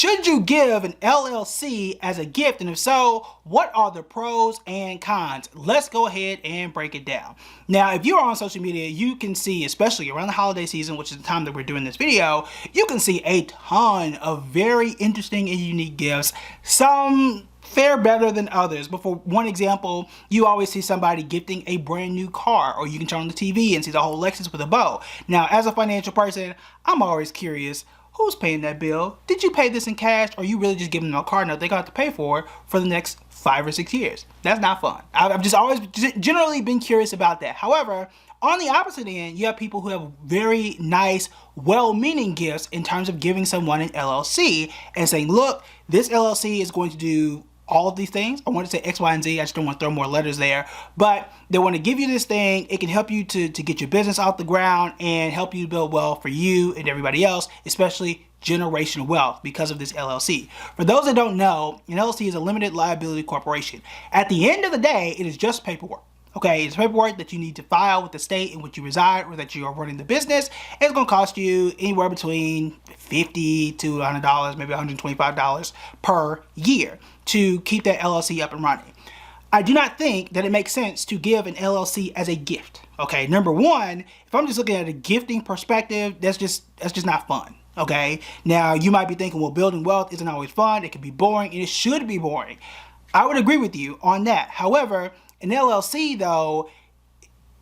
Should you give an LLC as a gift? And if so, what are the pros and cons? Let's go ahead and break it down. Now, if you are on social media, you can see, especially around the holiday season, which is the time that we're doing this video, you can see a ton of very interesting and unique gifts. Some fare better than others, but for one example, you always see somebody gifting a brand new car, or you can turn on the TV and see the whole Lexus with a bow. Now, as a financial person, I'm always curious, who's paying that bill? Did you pay this in cash, or you really just giving them a car note they got to pay for the next 5 or 6 years? That's not fun. I've just always generally been curious about that. However, on the opposite end, you have people who have very nice, well-meaning gifts in terms of giving someone an LLC and saying, look, this LLC is going to do all of these things. I want to say X, Y, and Z. I just don't want to throw more letters there. But they want to give you this thing. It can help you to get your business off the ground and help you build wealth for you and everybody else, especially generational wealth because of this LLC. For those that don't know, an LLC is a limited liability corporation. At the end of the day, it is just paperwork. Okay, it's paperwork that you need to file with the state in which you reside or that you are running the business. It's going to cost you anywhere between $50 to $100, maybe $125 per year to keep that LLC up and running. I do not think that it makes sense to give an LLC as a gift. Okay, number one, if I'm just looking at a gifting perspective, that's just not fun. Okay, now you might be thinking, well, building wealth isn't always fun. It can be boring, and it should be boring. I would agree with you on that. However, an LLC, though,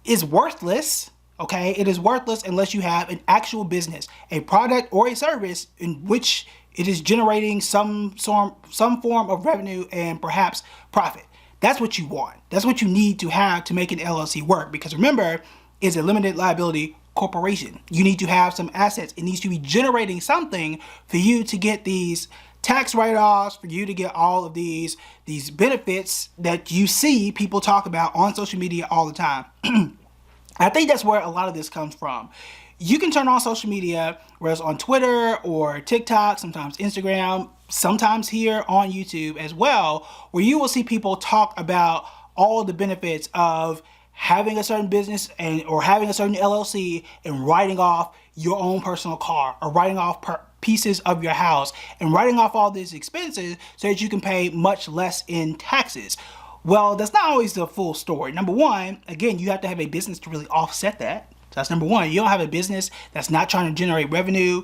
is worthless, okay? It is worthless unless you have an actual business, a product or a service in which it is generating some form of revenue and perhaps profit. That's what you want. That's what you need to have to make an LLC work, because remember, it's a limited liability corporation. You need to have some assets. It needs to be generating something for you to get these tax write-offs, for you to get all of these benefits that you see people talk about on social media all the time. I think that's where a lot of this comes from. You can turn on social media, whether it's on Twitter or TikTok, sometimes Instagram, sometimes here on YouTube as well, where you will see people talk about all the benefits of having a certain business or having a certain LLC and writing off your own personal car, or writing off pieces of your house, and writing off all these expenses so that you can pay much less in taxes. Well, that's not always the full story. Number one, again, you have to have a business to really offset that. So that's number one. You don't have a business that's not trying to generate revenue.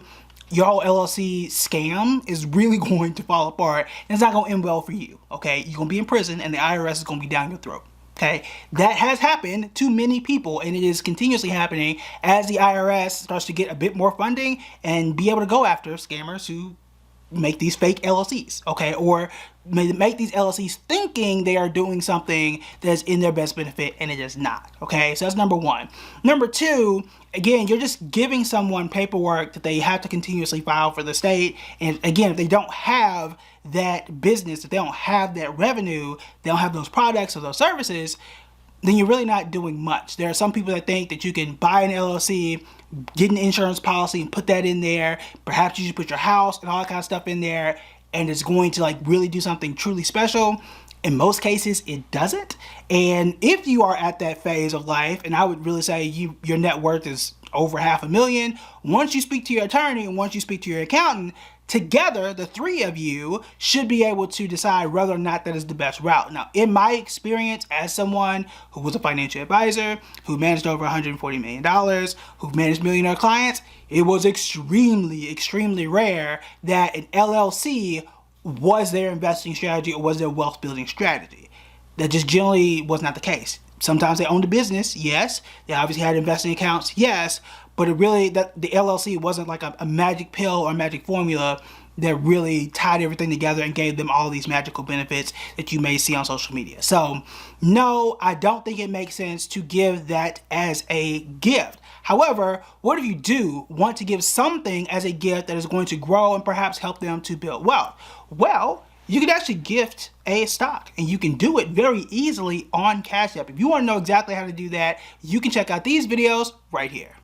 Your whole LLC scam is really going to fall apart, and it's not going to end well for you. Okay, you're going to be in prison, and the IRS is going to be down your throat. Okay, that has happened to many people, and it is continuously happening as the IRS starts to get a bit more funding and be able to go after scammers who make these fake LLCs, okay, or make these LLCs thinking they are doing something that's in their best benefit, and it is not, okay? So that's number one. Number two, again, you're just giving someone paperwork that they have to continuously file for the state, and again, if they don't have that business, if they don't have that revenue, they don't have those products or those services, then you're really not doing much. There are some people that think that you can buy an LLC, get an insurance policy and put that in there. Perhaps you should put your house and all that kind of stuff in there, and it's going to like really do something truly special. In most cases, it doesn't. And if you are at that phase of life, and I would really say your net worth is over $500,000, once you speak to your attorney and once you speak to your accountant, together, the three of you should be able to decide whether or not that is the best route. Now, in my experience as someone who was a financial advisor, who managed over $140 million, who managed millionaire clients, it was extremely, extremely rare that an LLC was their investing strategy or was their wealth building strategy. That just generally was not the case. Sometimes they owned a business, yes. They obviously had investing accounts, yes. But the LLC wasn't like a magic pill or a magic formula that really tied everything together and gave them all these magical benefits that you may see on social media. So no, I don't think it makes sense to give that as a gift. However, what if you do want to give something as a gift that is going to grow and perhaps help them to build wealth? Well, you can actually gift a stock, and you can do it very easily on Cash App. If you want to know exactly how to do that, you can check out these videos right here.